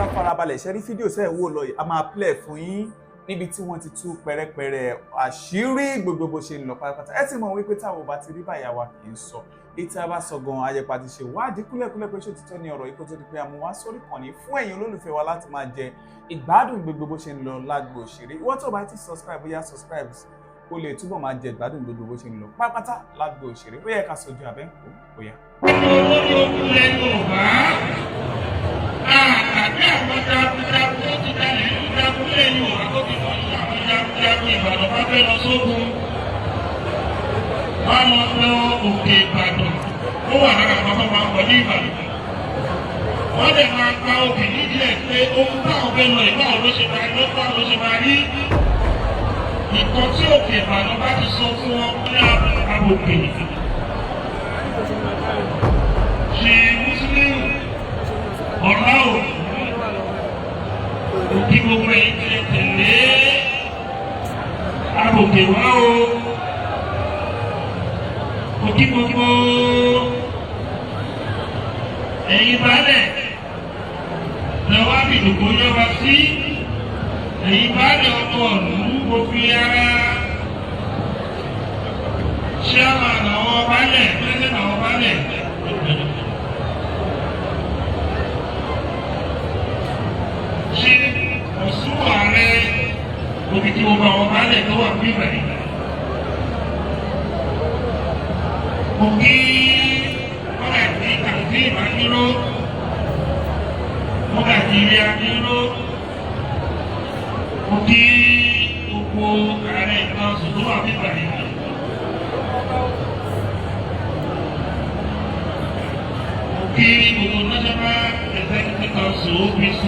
ká farabalẹ̀ ṣe rí fídíò sẹ́ẹ̀ wò lọ yìí a máa play fún yín níbi tí wọ́n ti tú pẹ̀rẹ̀pẹ̀rẹ̀ àṣírí gbogbo bó ṣe ń lọ pátápátá ẹ ti mọ̀ wípé táwọn bá ti rí báyà wa kì í sọ ètò àbá sọ gan ayẹpa ti ṣe wádìí kúlẹ̀kúlẹ̀ pé ṣòtítọ́ ni ọ̀rọ̀ yìí kó tó di pé àmú wá sórí kan ní fún ẹ̀yin olólùfẹ́ wa láti máa jẹ ìgbádùn gbogbo bó ṣe ń lọ lágbo òṣèré ìwọ tó bá ti subscribe bóyá subscribe kó lè túbọ̀ máa jẹ ìgbádùn gbogbo bó ṣe ń lọ pátápátá lágbo òṣèré ó yẹ ká sojú abẹ́ǹkó bóyá. olórí ogunlẹ̀ Yorùbá àtàkì àwọn jagunjagun tó ti dalẹ̀ ìlú jagunlẹ̀ Yorùbá tó ti wọ́n ṣe àwọn jagunjagun Ìbàdàn bá fẹ́ lọ sógun wọ́n lọ Òkè Ìbàdàn ó wà lára àwọn ọmọ máa ń wọlé Ìbàdàn wọ́n lè máa gba òkè nídìí ẹ̀ pé ohun táwọn fẹ́ lọ ìbáwọ̀ ló ṣe máa rí nǹkan tí Òkè Ìbàdàn bá ti sọ fún wọn ní àbòkè ṣe Muslim ọ̀rá ò òkè gbogbo ẹ̀ ti tẹ̀lé àbòkè wá o òkè gbogbo ẹ̀yin balẹ̀ lọ́wọ́ àbìdòkó yọba sí ẹ̀yin balẹ̀ ọkọ̀ ọ̀lú gbogbo ara ṣé àwọn àwọn balẹ̀ pẹ́lẹ́ àwọn balẹ̀ ṣé ọ̀sùn ààrẹ òbí tí gbogbo àwọn balẹ̀ tó wà fún ìbẹ̀rẹ̀ òkè ọ̀rẹ́ àti àti ìbániró ọ̀gá àti ilé adúró òkè gbogbo ààrẹ ìkan ọ̀sùn tó wà fún ìbẹ̀rẹ̀. Òkè gbogbo National Executive Council OPC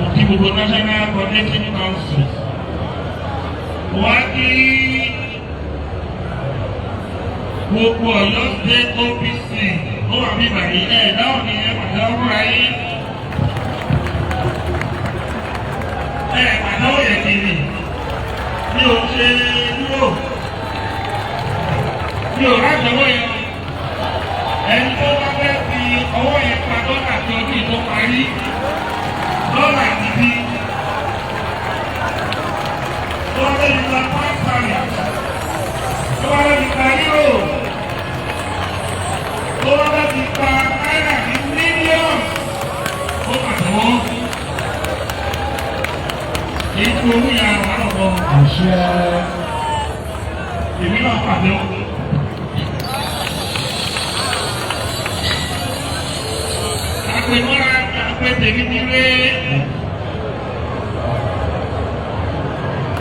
òkè gbogbo National Coordinating Council wá kí gbogbo Ọ̀yọ́ State OPC ó wà ní ìbàdí ẹ̀ dáhùn ní ẹ̀pàdé ọ̀rọ̀ ayé ẹ̀pàdé ọ̀yẹ̀ kiri ní o ṣe dúró ní o rájọwọ́ yẹn ẹni tó bá fẹ́ fi ọwọ́ yẹn pa dọ́là tí ọdún yìí tó parí dọ́là níbí tó bá fẹ́ nípa pásítárì tó bá fẹ́ nípa yúrò tó bá fẹ́ nípa náírà ní mílíọ̀nù ó pàtẹ́wọ́ èyí tí owó yà wà lọ́wọ́ àṣẹ èmi náà pàtẹ́wọ́. Àpèmọ́ra àpètèmí ti ré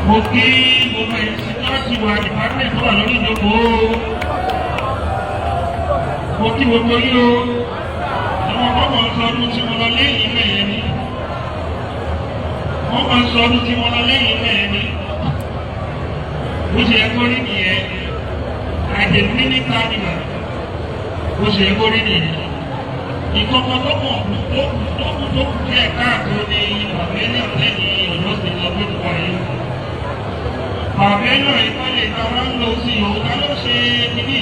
mo kí gbogbo ẹ̀sìn láti wà department tó wà lórí ìjókòó mo kí gbogbo yìí o àwọn ọmọ máa ń sọ ọdún tí mo lọ lẹ́yìn mẹ́yẹn ni wọ́n máa ń sọ ọdún tí mo lọ lẹ́yìn mẹ́yẹn ni bó ṣe yẹ kó rí nìyẹn àjẹmí ní káàdìmà bó ṣe yẹ kó rí nìyẹn ìkọ̀kọ̀ tó kù díẹ̀ káàkó ní pàmẹ́lì lẹ́yìn Ọ̀yọ́ sí lọ́gbẹ́ tó wáyé. Pàmẹ́lì ìpínlẹ̀ ìtawà ń lọ sí òun ló ṣe kíní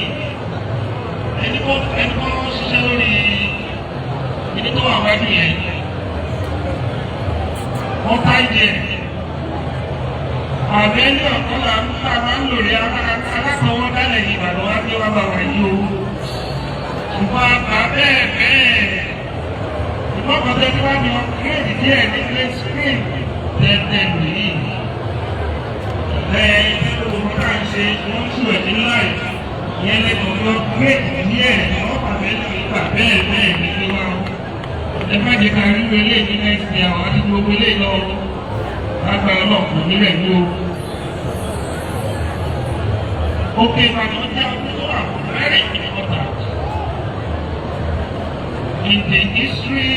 ẹni kọ́ ṣiṣẹ́ lórí kíní tó wà wájú yẹn. Wọ́n ká ìjẹ́. Pàmẹ́lì ọ̀kọ́lá máa ń lò rí alákọ̀ọ́wọ́ dálẹ̀ Ìbàdàn wá bí wọ́n bá wà yí o. Ṣùgbọ́n bẹ́ẹ̀ ìfọ́kàn tẹ́tí wá ní ọkùnrin díẹ̀ ní great screen tẹ́tẹ́ nìyí. Ìfẹ́ gbogbo ká ń ṣe wọ́n tù ẹ̀ ní láì yẹn lẹ́kọ̀ọ́ lọ great díẹ̀ ọkàn mẹ́lẹ̀ ìgbà bẹ́ẹ̀ ní kí wá. Ẹ má jẹ́ ká rí ilé ní next year àwọn àti gbogbo ilé lọ lágbà ọlọ́pàá nílẹ̀ ní o. Òkè Ìbàdàn jẹ́ ọdún tó wà very important in the history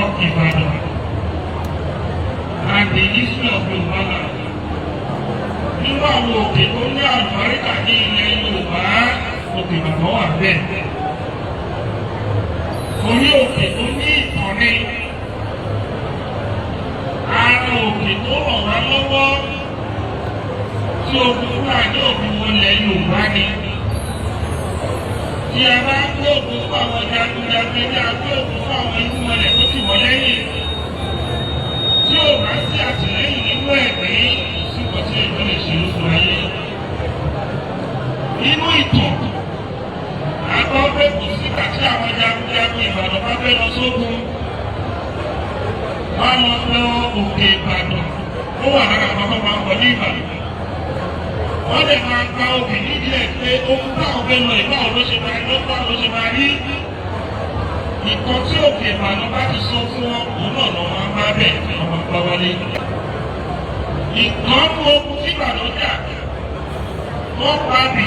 of Ibadan and the history of Yorùbá. Nínú àwọn òkè tó ní àlùbáríkà ní ilẹ̀ Yorùbá, Òkè Ìbàdàn wà bẹ́ẹ̀. Orí òkè tó ní ìtọ́ni, ara òkè tó ràn wá lọ́wọ́ tí ogun Fúlàní òfin wọlé Yorùbá ni. Tí a bá ń gbé òkú fún àwọn jagunjagun ní agbé òkú fún àwọn ikú wọlé tó ti wọlé nínú ìtàn àgbọ̀ pé kò sígbà tí àwọn jagunjagun Ìbàdàn bá fẹ́ lọ sógun wọ́n lọ òkè Ìbàdàn ó wà lára àwọn ọmọ máa ń wọlé Ìbàdàn wọ́n lè máa gba òbí nídìí ẹ̀ pé ohun táwọn fẹ́ lọ ìbáwọ̀ ló ṣe máa rí nǹkan tí òkè Ìbàdàn bá ti sọ fún wọn òun náà lọ́ máa ń bá bẹ̀ ọmọ gbá wọlé nǹkan mú ogun tí Ìbàdàn jà wọ́n pa bì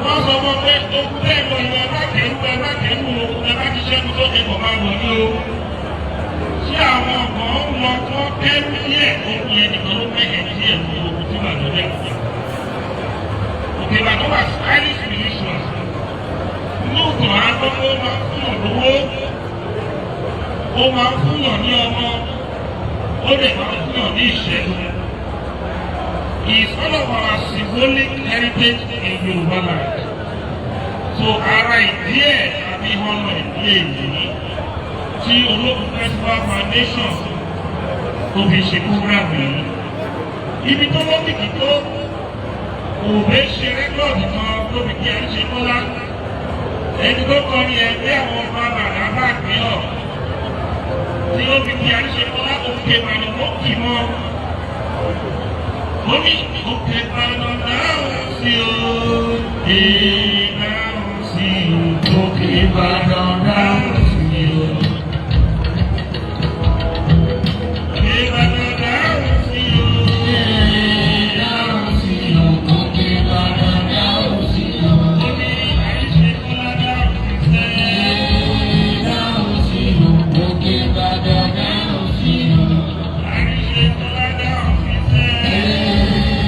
wọ́n sọ fún pé ogun bẹ́ẹ̀ lọ ìwọ ẹ bá kẹ́rù ẹ bá ti ṣẹ́gun tó ṣe kọ̀ máa wọ̀ ní o tí àwọn kan ń lọ tó kẹ́rù díẹ̀ ogun yẹn nìkan ló mẹ́kẹ̀ẹ́ díẹ̀ fún ogun tí Ìbàdàn jà òkè Ìbàdàn wà highly spiritual lóòótọ́ agbọ́dọ̀ máa fún yàn lówó ó máa fún yàn ní ọmọ ó lè máa fún yàn ní ìṣẹ́gun. Is all of our symbolic heritage in Yoruba land. So ara ìdí ẹ̀ àbí ọ̀nà ìdí èyí tí Olókun Festival Foundation tó fi ṣe program yìí. Ibi tó lókìkí tó òwe ṣe rẹ́kọ̀dì kan tó fi kí ẹni ṣe kọ́lá. Ẹni tó kọ́ ni ẹgbẹ́ àwọn ọba bàdá bá gbé ọ̀. Tí ó fi kí ẹni ṣe kọ́lá òkè Ìbàdàn ó kì mọ́. Omi òkè Ìbàdàn dáhùn sí o, dáhùn sí o, òkè Ìbàdàn dáhùn sí o. Òkè Ìbàdàn dáhùn sí o, dáhùn sí o, òkè Ìbàdàn dáhùn sí o. Omi àìṣe kọ́lá dáhùn sí sẹ́, dáhùn sí o, òkè Ìbàdàn dáhùn sí o. Àìṣe kọ́lá dáhùn sí sẹ́.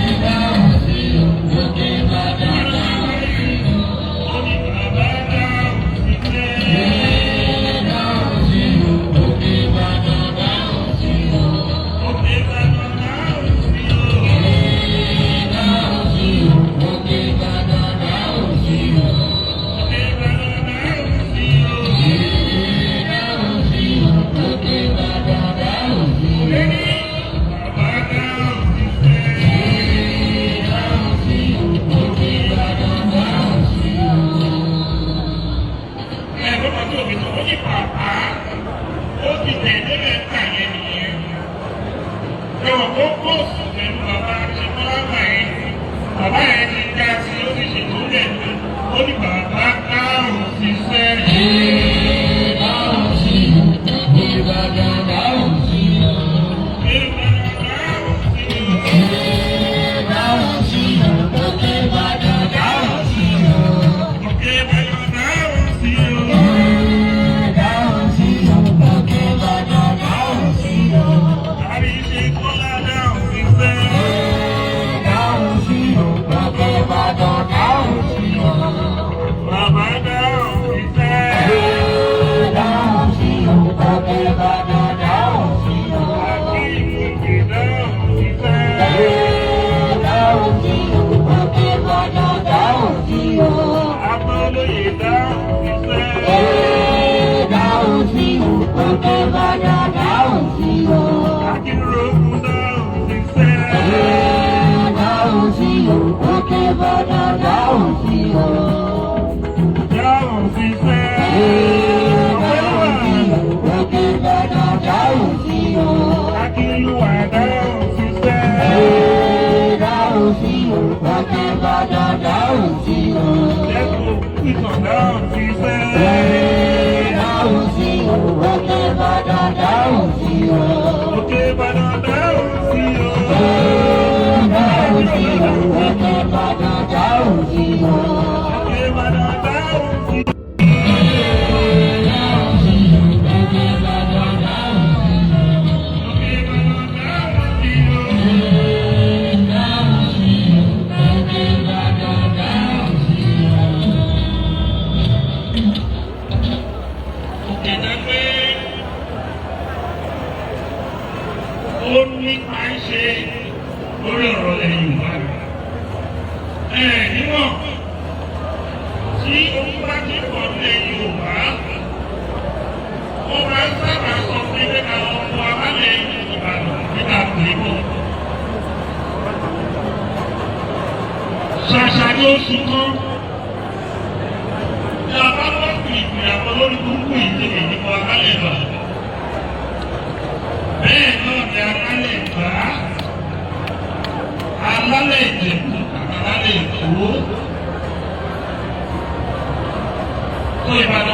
Bàbá ẹ̀ ti dá sí ó ti ṣètò rẹ̀ ó ní bàbá dáhùn sí sẹ́yìn. Dáhùn sí Ìbàdàn dáhùn sí Ìbàdàn dáhùn sí dáhùn sí òkè Ìbàdàn dáhùn sí òkè Ìbàdàn dáhùn sí dáhùn sí òkè Ìbàdàn dáhùn sí àríṣe kọ́lá dáhùn sí sẹ́yìn. Dáhùn sí òkè Ìbàdàn dáhùn sí bàbá dáhùn sí sẹ́yìn. Dáhùn sí òkè Ìbàdàn dáhùn sí àti ìgbòkè dáhùn sí sẹ́yìn. Dáhùn sí òkè Ìbàdàn dáhùn sí Abọ́lóyè dáhùn sí sẹ́yìn. Dáhùn sí òkè Ìbàdàn dáhùn sí Akínrógun dáhùn sí sẹ́yìn. Dáhùn sí òkè Ìbàdàn dáhùn sí dáhùn sí sẹ́yìn. Dáhùn sí òkè Ìbàdàn dáhùn sí Akínlúwà dáhùn sí sẹ́yìn. Dáhùn sí òkè Ìbàdàn dáhùn sí Lẹ́kọ̀ọ́ Ìtàn dáhùn sí sẹ́yìn. Dáhùn sí òkè Ìbàdàn dáhùn sí òkè Ìbàdàn dáhùn sí dáhùn sí òkè Ìbàdàn dáhùn sí òkè Ìbàdàn dáhùn sí.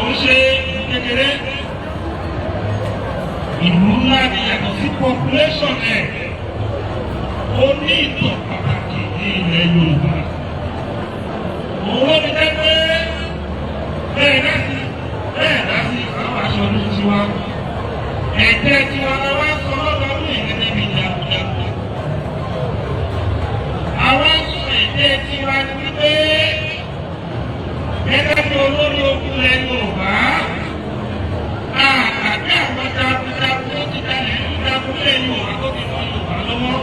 ń ṣe kékeré. Ìlú ńlá ni yàtọ̀ sí population ẹ̀. Ó ní ìtàn pàtàkì ní ilẹ̀ Yorùbá. Òun ló fi jẹ́ pé bẹ́ẹ̀ láti àwọn aṣọ ọdún tiwa. Ẹ̀jẹ̀ tiwa la wá sọ lọ́dọọdún ìgbẹ́jẹ́ bíi jagunjagun. Àwọn sọ ẹ̀jẹ̀ tiwa ni wípé gẹ́gẹ́ bí olórí ogun ilẹ̀ Yorùbá. Àgbàgbé àwọn jagunjagun tó ti dalẹ̀ ní jagun ilẹ̀ Yorùbá tó ti mọ Yorùbá lọ́wọ́.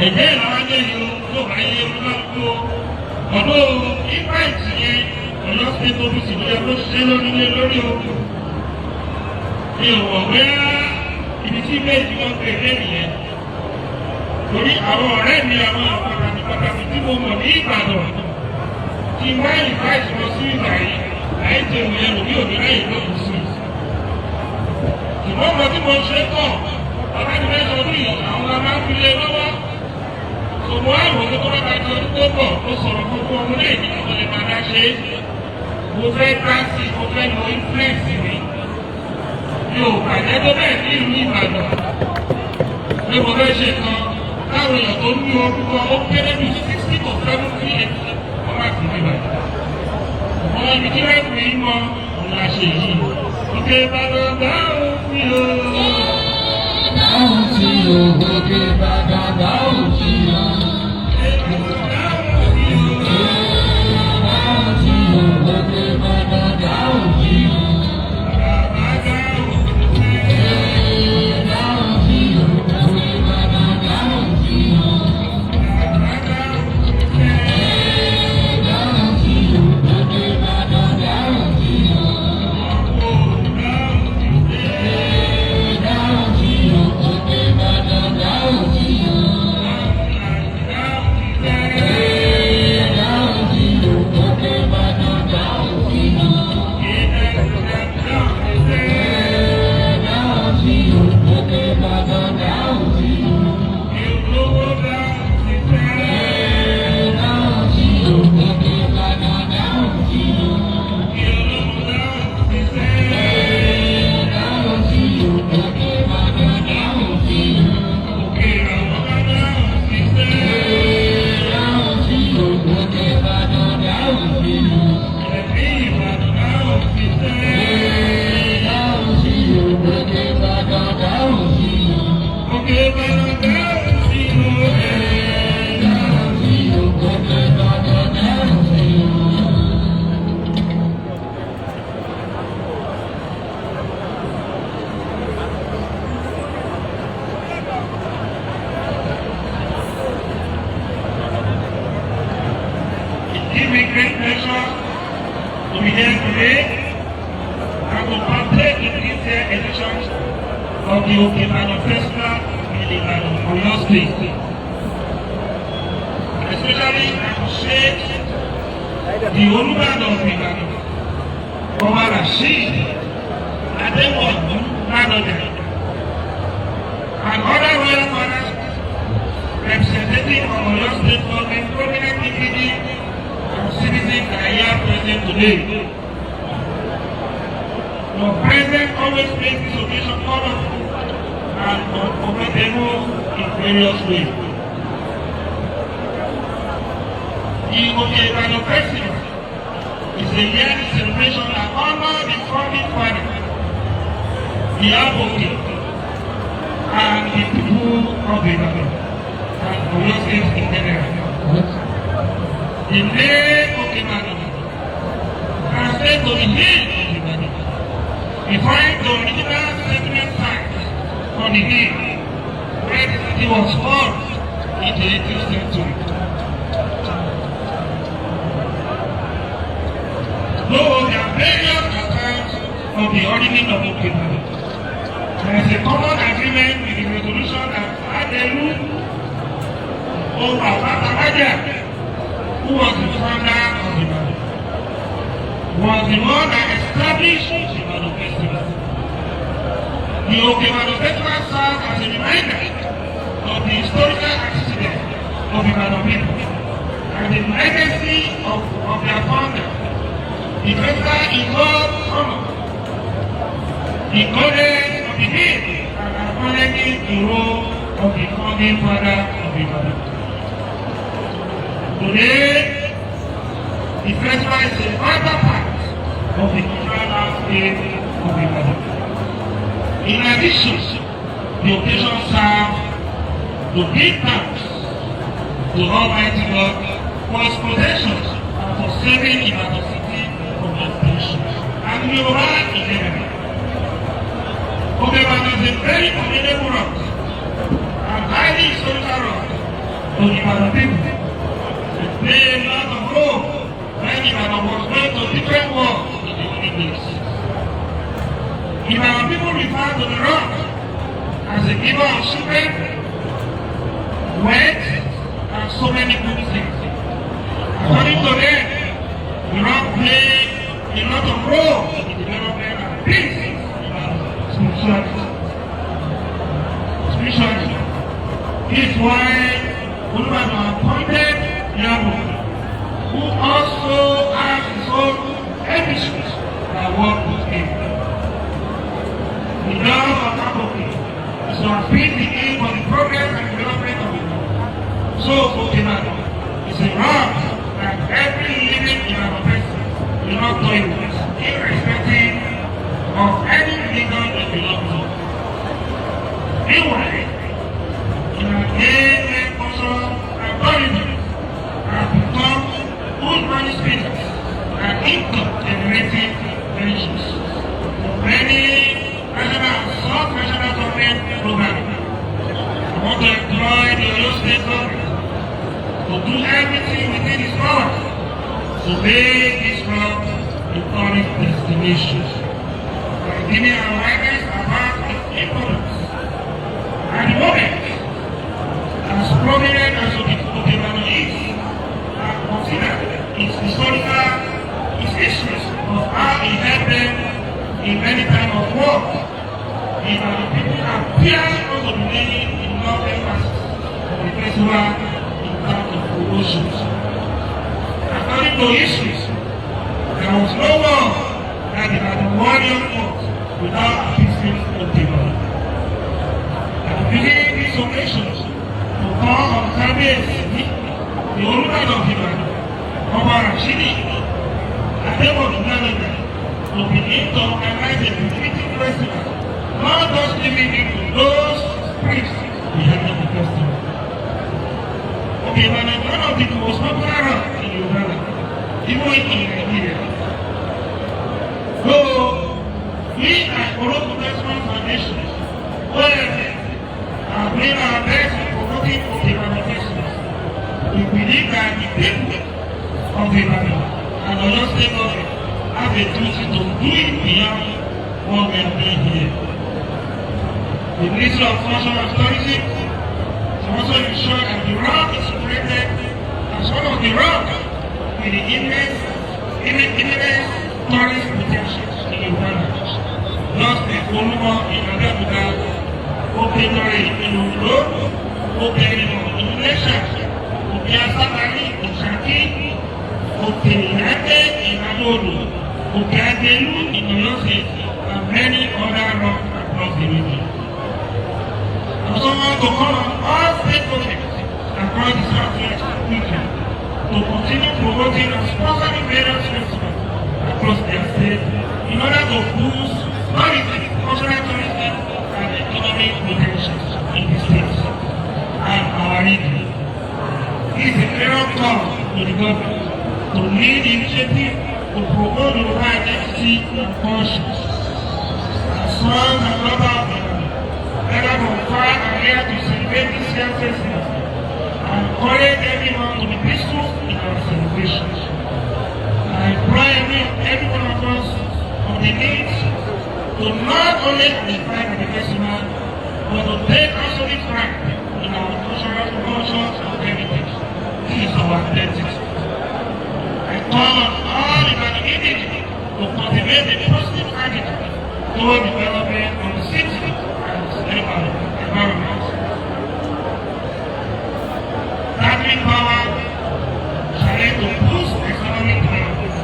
Ẹ̀jẹ̀ ìlànà yìí ló bá yẹ olúkálùkù ọ̀dọ́ ìgbà ìtìyẹn Ọ̀yọ́ state office ló yẹ kó ṣiṣẹ́ lórí ogun. Mi ò wọ̀ wẹ́rà ibi tí méjì wọn pè é nìyẹn. Torí àwọn ọ̀rẹ́ mi àwọn pàtàkì tí mo mọ̀ ní Ìbàdàn ti máa ń ìfà ìṣòro sí ìgbà yìí láì jẹ òun yẹn lòdì òní lẹ́yìn lókun sí. Ṣùgbọ́n mo tí mo ṣe kọ̀ ọ̀rẹ́ mi lẹ́sọ̀ orí àwọn ọmọ máa ń fi lé lọ́wọ́. Ṣùgbọ́n àwọn tó bá bá jọ tó bọ̀ ó sọ̀rọ̀ gbogbo ọmọ náà ní àwọn lè máa dá ṣe. Mo fẹ́ dá sí mo fẹ́ lo influence mi. Mi ò bàjẹ́ tó bẹ́ẹ̀ ní ìlú Ìbàdàn. Pé mo fẹ́ ṣe kan láwọn èèyàn tó ní orúkọ ó kéré bí 60 to 70 wọ́n máa fi bíbà. Àwọn ibi tí wọ́n fi ń mọ òun la ṣe yìí. Òkè Ìbàdàn dáhùn sí o. Dáhùn sí o, Òkè Ìbàdàn dáhùn sí o. Great pleasure to be here today and to partake in this edition of the Okebano Festival in Ibadan, Oyo State. Especially appreciate the Olúbàdàn of Ibadan, Ọba Rasheed Adéwọ̀lú Ládọjà, and other royal fathers representative of Oyo State government, prominent individuals citizens that are here present today. Your presence always makes this occasion colorful and unforgettable in various ways. The Okebano Festival is a yearly celebration that honors the founding father, the advocate, and the people of Ibadan and Oyo State in general. The name Okebano translates to the hill of Ibadan. We find the original settlement site on the hill where the city was formed in the 18th century. Though there are various accounts of the origin of Okebano, there is a common agreement with the resolution that Adelu Obafatabaja, who was the founder of Ibadan, was the one that established the Okebano Festival. The Okebano Festival serves as a reminder of the historical accident of Ibadan people and the legacy of their founder, The festival involves honor, the goddess of the day, and acknowledging the role of the founding father of the body. Today, the festival is a vital part of the cultural landscape of the body. In addition, the occasion serves to give thanks to Almighty God for his protections and for saving Ibadan city from oppression. And we will have in Ibadan is a very formidable rock and highly historical rock to the Ibadan people. They play a lot of role when Ibadan was going to different wars in the early days. Ibadan people refer to the rock as a giver of children, wealth, and so many good things. According to them, the rock played a lot of role in the development of peace in spirituality. This is why Olubadan appointed Yabo, who also has his own emissions that work with him. The job of Aboki is to appeal the aim for the progress and development of the world. So, Ibadan is a rock that every living Ibadan person will not toy with, irrespective of any religion they belong to. Meanwhile, in our day cultural authorities have become good money spirits and income-generating ventures. Many national and sub-national government programs want to employ the Oyo State government to do everything within its power to make this rock a tourist destination. By giving awareness about its importance. At the moment, as prominent as Ibadan is, are considered its historical, its issues of how it helped them in many times of war. Ibadan people appear not to be many in love emphasis of the festival in terms of promotions. According to issues, there was no war that Ibadan warrior fought without appeasing Ibadan. Using these occasions to call on Kábíyèsí, the Olúbàdàn of Ìbàdàn, Ọba Rashidi, Adébọ̀dù Ládọjà, to begin to organize a befitting festival, not just limited to those priests behind the festival. Ìbàdàn is one of the most popular rocks in Uganda, even in Nigeria. So, we at Oroku Festival Foundation, are doing our best in promoting Ibadan festivals. We believe that the people of Ibadan and Oyo State government have a duty to do it beyond what we are doing here. The Ministry of Culture and Tourism to also ensure that the rock is rated as one of the rocks with the immense tourist potentials in Uganda. Just like Olumo in Abeokuta, Openore in Ondo, Openimo in Ilesha, Okeasabali in Shaki, Okenirate in Adodo, Okeadelu in Oyo State, and many other rocks across the region. I also want to call on all stakeholders across the Southwest region to continue promoting and sponsoring various festivals across their state in order to boost tourism, cultural tourism, and economic potentials in the states and our region. This is a clear call to the government to lead the initiative to promote the local identity and cultures. As well as global whether from far and near to celebrate this year's festival and encourage everyone to be peaceful in our celebrations. I implore every one of us on the needs to not only participate in the festival, but to take absolute pride in our cultural cultures and heritage. This is our identity. I call on all the individuals to cultivate a positive attitude toward development of the city and its environment. Gathering power shall aim to boost economic development,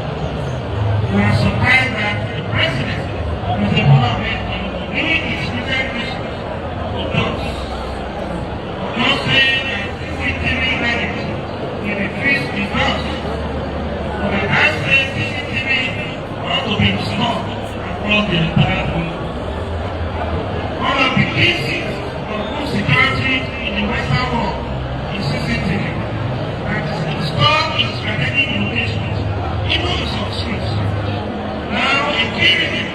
across the entire world. One of the keys of food security in the Western world is CCTV, that is installed in strategic locations, even in some streets. Now, in Kenya,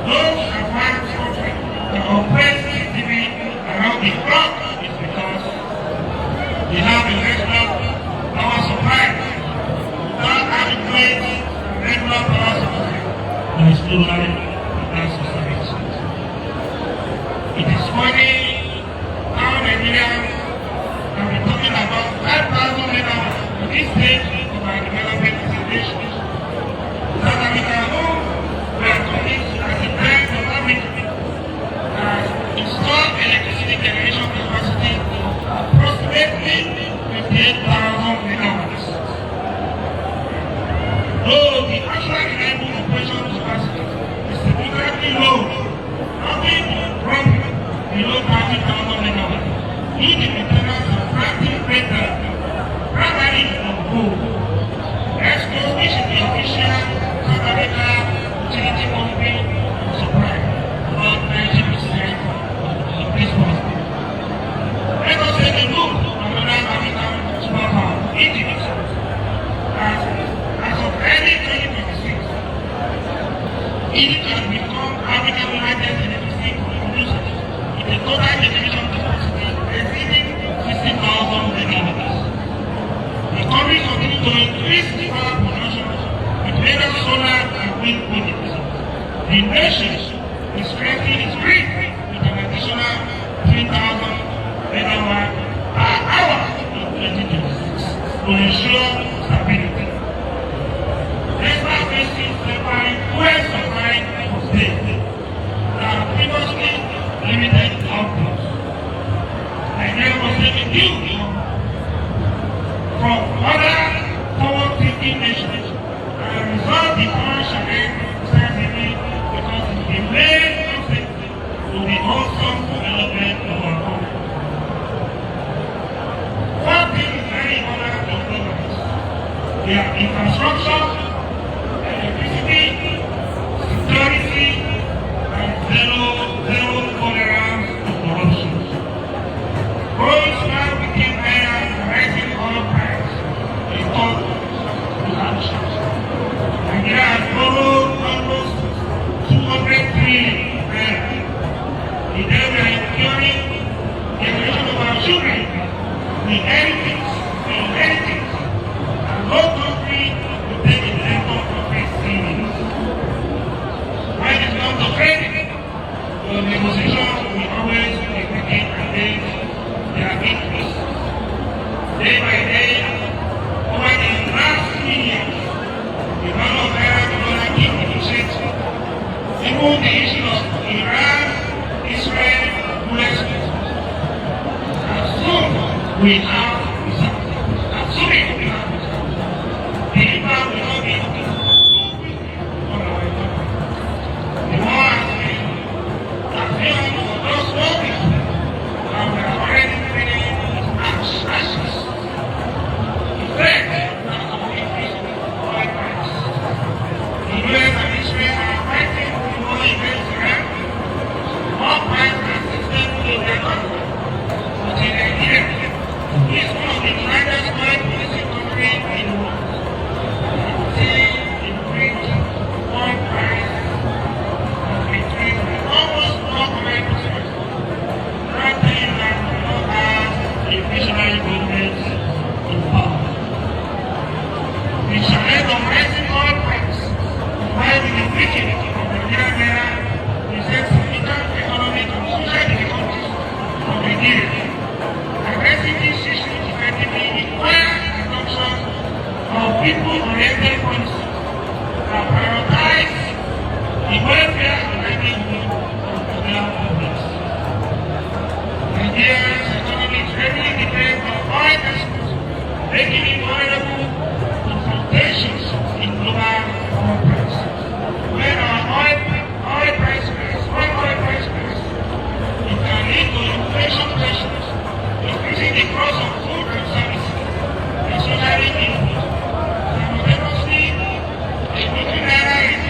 those advanced children that operate CCTV around the clock is because they have a national power supply. Without adequate regular power supply, there is no life in that society. It is funny how Nigerians have been talking about 5,000 megawatts at this stage of our development presentations. South Africa, we are convinced as a bank of Africa has installed electricity generation capacity of approximately 58,000 megawatts. Though the actual reliable operation capacity is significantly low, having been dropped below 30,000 megawatts due to maintenance and practice breakdown, primarily from coal. ESCO, which is the official South Africa utility company, supply about 90% of this power. Let us take a look at another African superpower, Egypt. As of early 2026, Egypt has become Africa's largest electricity producer with a total generation capacity exceeding 60,000 megawatts. The country continues to increase the power production with major solar and wind projects. The nation is strengthening its grid with an additional 3,000 megawatts per hour in 2026 to ensure stability. Despite facing several fuel supply constraints that have previously limited output, Nigeria was taking due from other forward-thinking nations and resolved the current challenge decisively because it is the main object to the wholesome development of our country. One thing is very important to governments. Their infrastructure, electricity, security, and zero tolerance to corruption. Roads now became higher and rising oil price is all to actions. Nigeria has borrowed almost 200 trillion naira. The day we are incurring generation of our children, the inheritance, and no country will take a level of this savings. When it comes to credit, the negotiations will always be taken against their interests. Day by day, over the last 3 years, the value of naira to dollar keep negotiating. Even the issue of Iran, Israel, US, as soon we have results, assuming we have results, the impact will not be on our economy. The war has been appealing for those working, and we are already feeling its ashes. The threat has to increase oil price. The US and Israel are fighting the war against Iran. Oil price has sustained in their country. But in Nigeria, it is one of the largest oil producing countries in the world. See increased oil price has increased by almost 400%. That means that we don't have a visionary government in power. The challenge of rising oil price, combined with the weakening of the Nigerian naira, presents significant economic and social difficulties for Nigeria. Addressing these issues effectively requires the adoption of people-oriented policies that prioritize the welfare and livelihood of their publics. Nigeria's economy is heavily dependent on oil exports, making it vulnerable to fluctuations in global oil prices. When our oil price rise, it can lead to inflation pressures, increasing the cost of food and services, especially inputs. Simultaneously, the naira is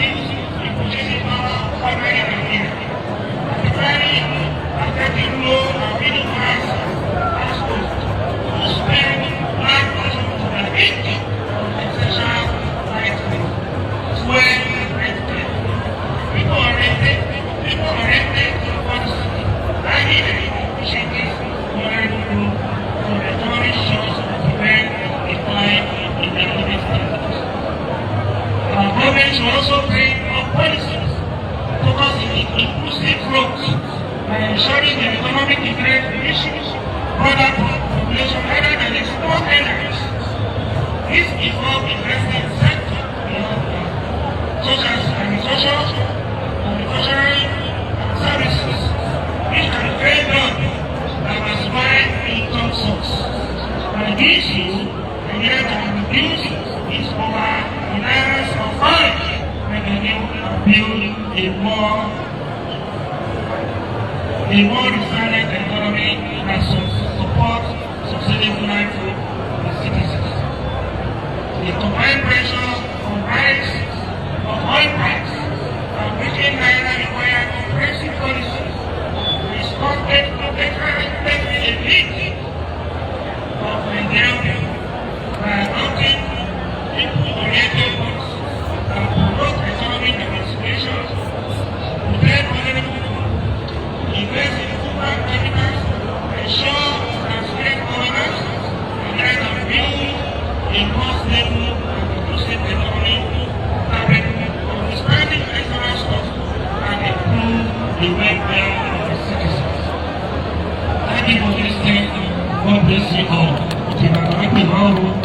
government should also bring up policies focusing on inclusive growth by ensuring the economic interest issues broader population rather than its small areas. This involves investing in sectors such as agriculture, agricultural services, which can very well diversify income source. By this use, Nigeria can reduce its over-reliance on foreign revenue and build a more resilient economy that supports sustainable livelihood for citizens. The combined pressure on rise of oil price and weakening naira require comprehensive policies to restore taking a lead of Nigeria by adopting people-oriented policies that promote economic diversification, protect vulnerable people, invest in human capitals, ensure transparent governance, and try to build a more stable and inclusive economy that understanding electoral stuff and improve the welfare of the citizens. Thank you for listening. God bless you all. Happy Halloween.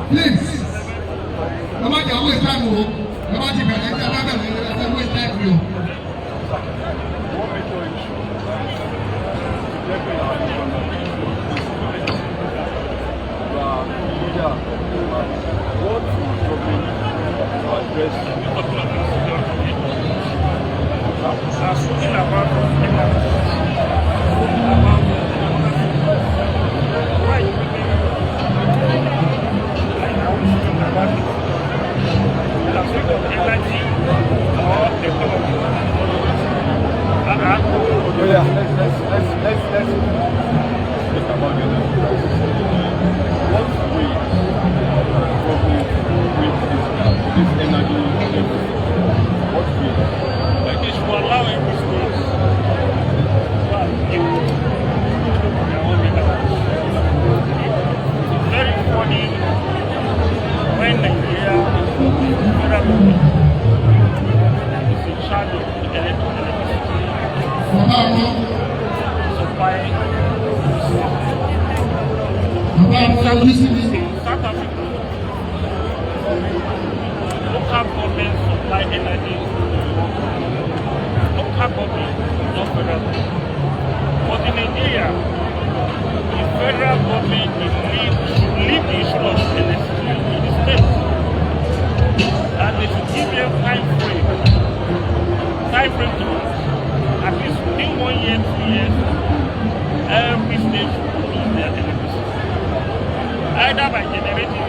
Please, nobody always time to nobody always time to South Africa, local government supply energy, local government, not federal government. But in Nigeria, the federal government should leave the issue of electricity in the states. And they should give them time frame to at least within 1 year, 2 years, every state should produce their electricity. Either by generating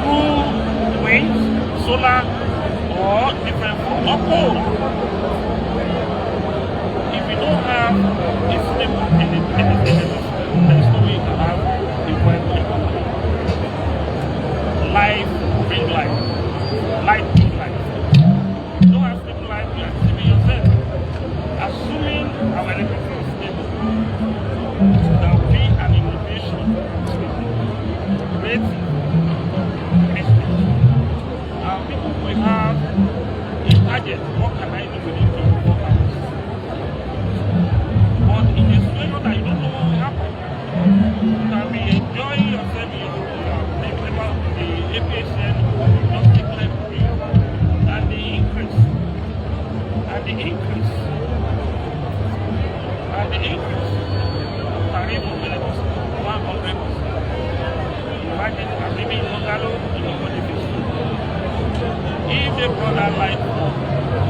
through wind, solar, or different form of coal. If you don't have a stable energy, there is no way to have a viable economy. Life bring life. Life bring life. You don't have stable life, you are deceiving yourself. Assuming our electricity is stable, there will be an innovation. People will have a target, what can I do within 24 hours? But in a situation that you don't know what will happen, you can be enjoying yourself in the APSN, just take life free, and the increase. the increase. And the increase tariff mobility is 100%. Imagine, I'm living in Mogalo in Ogoni District. If they brought that light up,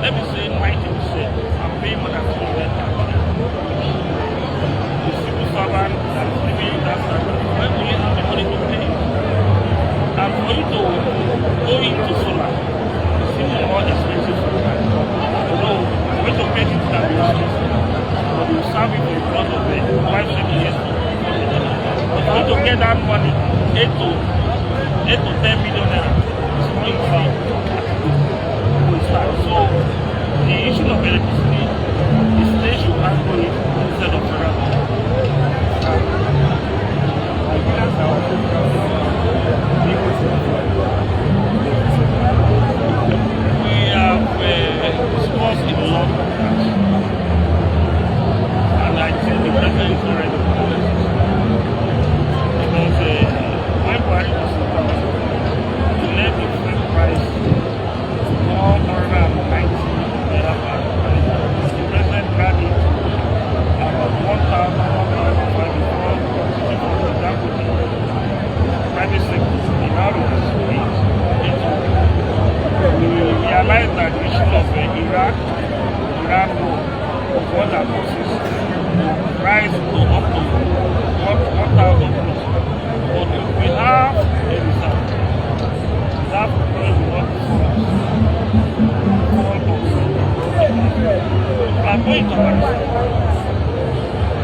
let me say 90%, I'm paying more than 200,000. The civil servant that is living in that circle, when will you have the money to pay? And for you to go into solar, it's even more expensive sometimes. So, when you pay it that business, but you serve it in front of it, 5 years. But for you to get that money, 8 to 10 million naira, it's not easy. So, the issue of electricity, the state should handle it instead of federal. We have discussed in a lot of things, and I think the president is already honest. Because when Buhari was he left the fuel price 490 naira per litre. The president grabbed it about 1,105 before that would be private sector. The now is we realized that the issue of Iran was what that causes price to up to 1,000 plus. But if we have a reserve, that price will not I'm going to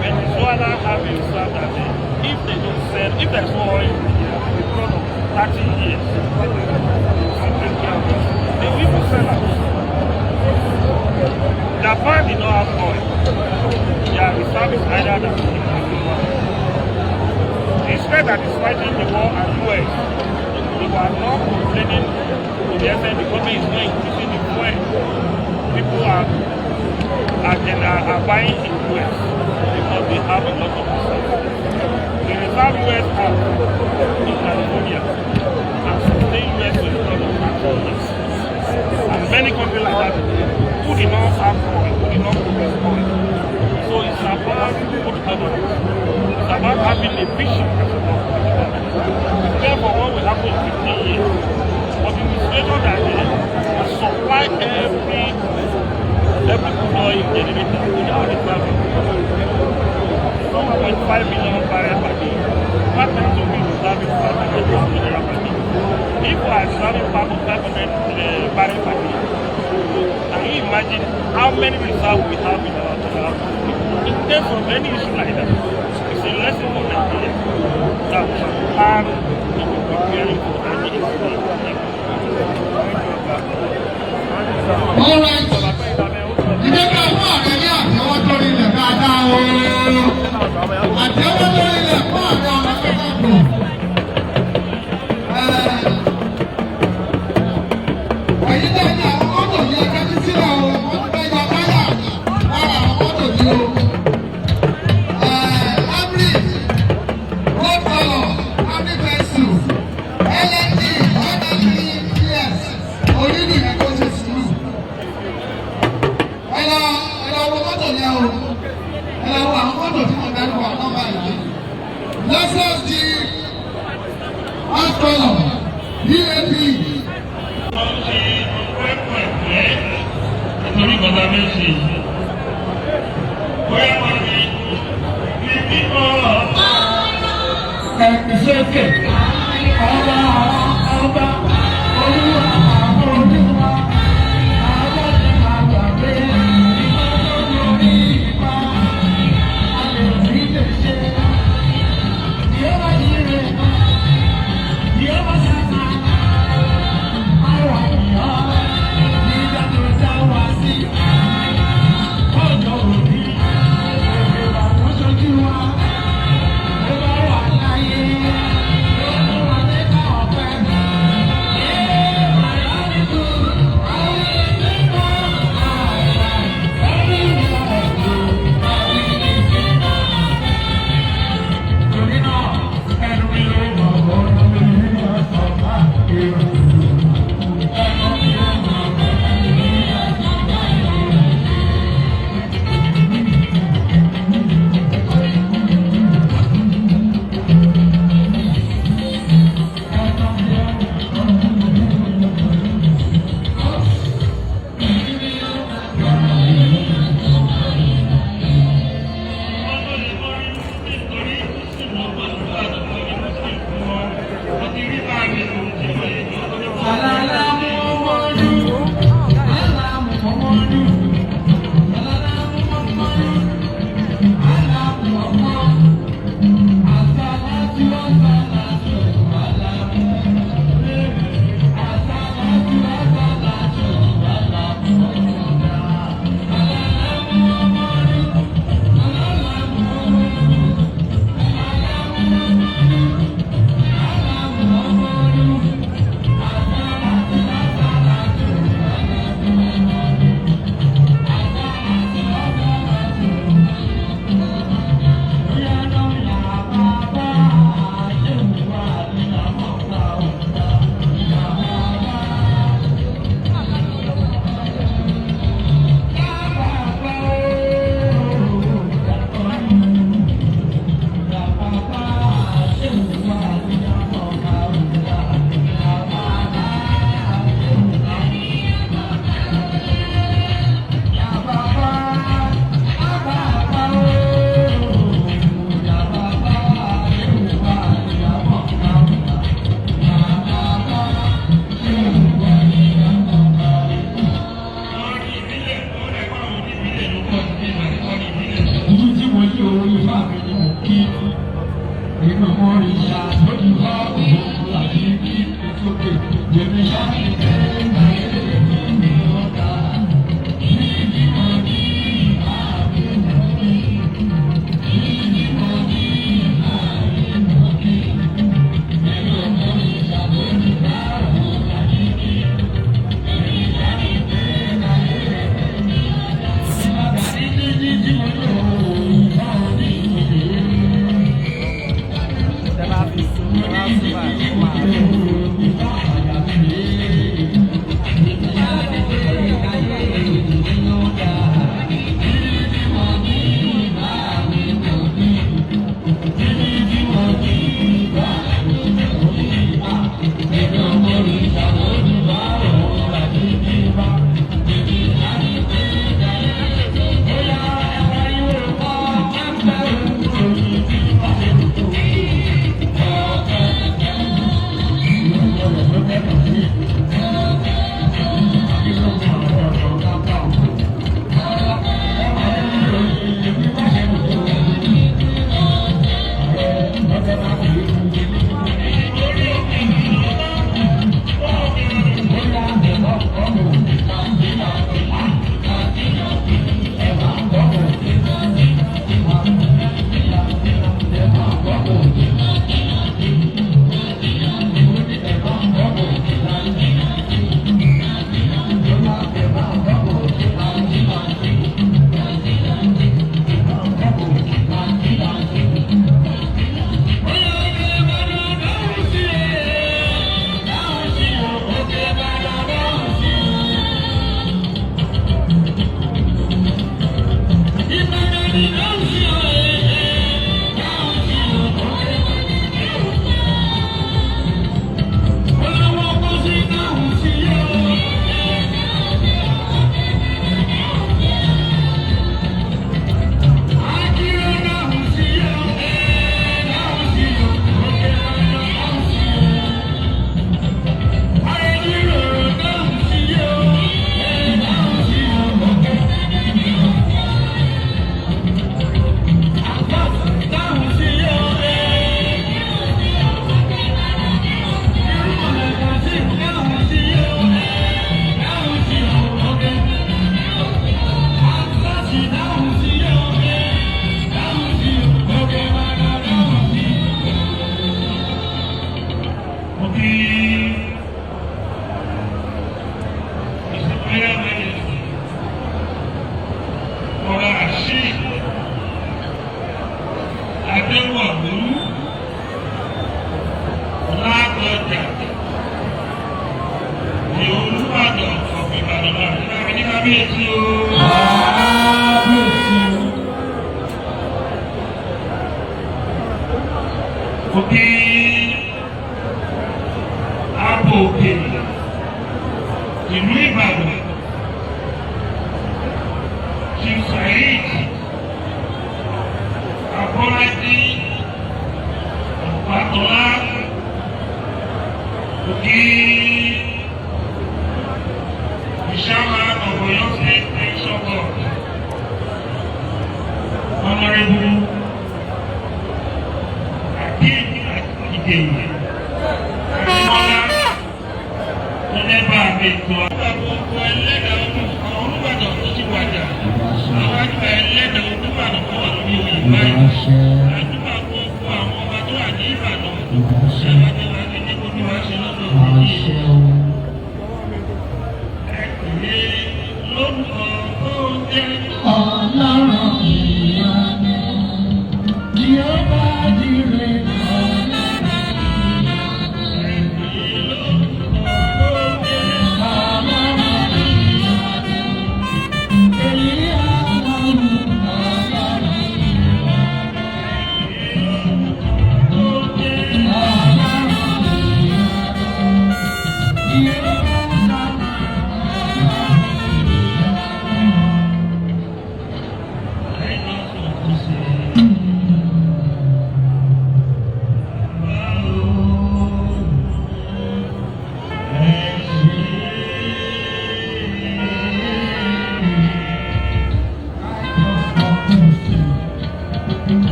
Venezuela have a reserve that if they don't sell, if there's no oil in the front of 30 years, they will even sell out. Japan did not have oil. Their reserve is higher than Israel that is fighting the war and US, they were not complaining to the extent the government is not increasing the fuel. People are buying in US because they have a lot of reserve. The reserve US have in California and sustain US with a lot of factories. And many countries like that who did not have oil, who did not produce oil. So it's about good governance. It's about having a vision as a government. Therefore, what will happen in 15 years? But in the situation that will supply every oil generator without reserving 1.5 million barrels per day. What time to be reserving 500 million per day? If we are reserving 500 barrels per day, can you imagine how many reserves we have in our total? In terms of any issue like that, it's a lesson for Nigeria that we should plan to be preparing for any incident. All right. Ìjọba fún ààrẹ ní àtẹ́wọ́ tó rinlẹ̀ dáadáa o. Àtẹ́wọ́ tó rinlẹ̀ fún ààrẹ ọ̀nà kẹ́kọ̀ọ́. Ẹ̀yin náà ní àwọn mọ́tò ní ẹgbẹ́ tí sílẹ̀ o. Wọ́n ti fẹ́ yọ táyà lára àwọn mọ́tò ní o. Abri, Gold Color, Abri Pencil, LND, NLPS, onídìí ẹ̀kọ́ ṣe sùúrù. Ẹ̀rọ owó mọ́tò yẹn o. Ẹ̀rọ owó àwọn mọ́tò tí wọ́n dárúkọ àwọn nọ́mbà yìí. Lexus G, Gold Color, DAP. Wọ́n ṣe pẹ́pọ̀ ẹ̀pẹ́ nítorí bàbá méjì. Bóyá wọ́n ní bíbọ̀ Ẹ̀kísókè, ọba olúwa àwọn olúwa, àwọn ti máa gbàgbé ìgbà tó lórí ipa, a lè rí lè ṣe. Yóò yí rẹ̀, yóò sábà, àwọn ènìyàn nígbà tó dá wá sí. Ọjọ́ òbí, ìgbà tó ṣojú wa.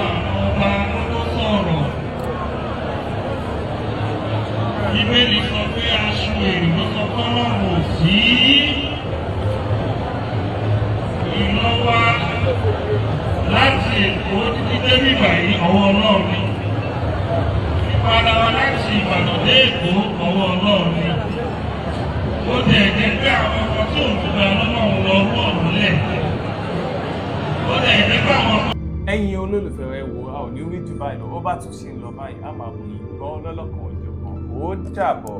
àwọn ọba tó sọ̀rọ̀. Bíbélì sọ pé aṣọ èrè ló sọ fọ́lọ́run ò sí. Ìlọ́wà láti Èkó títí débí báyìí ọwọ́ Ọlọ́run ni. Ìpadà wa láti Ìbàdàn dé Èkó ọwọ́ Ọlọ́run ni. Ó ti ẹ̀jẹ̀ pé àwọn ọmọ tí òun ti gba Ọlọ́run lọ rú ọ̀run lẹ̀. Ó ti ẹ̀jẹ̀ pé àwọn ọmọ. Ẹ̀yin olólùfẹ́ ẹ wò a ò ní rí jù báyìí lọ, ó bá tún ṣe ń lọ báyìí, a máa wò yín gbọ́ lọ́lọ́kan òjọ̀kan. Ó dàbọ̀.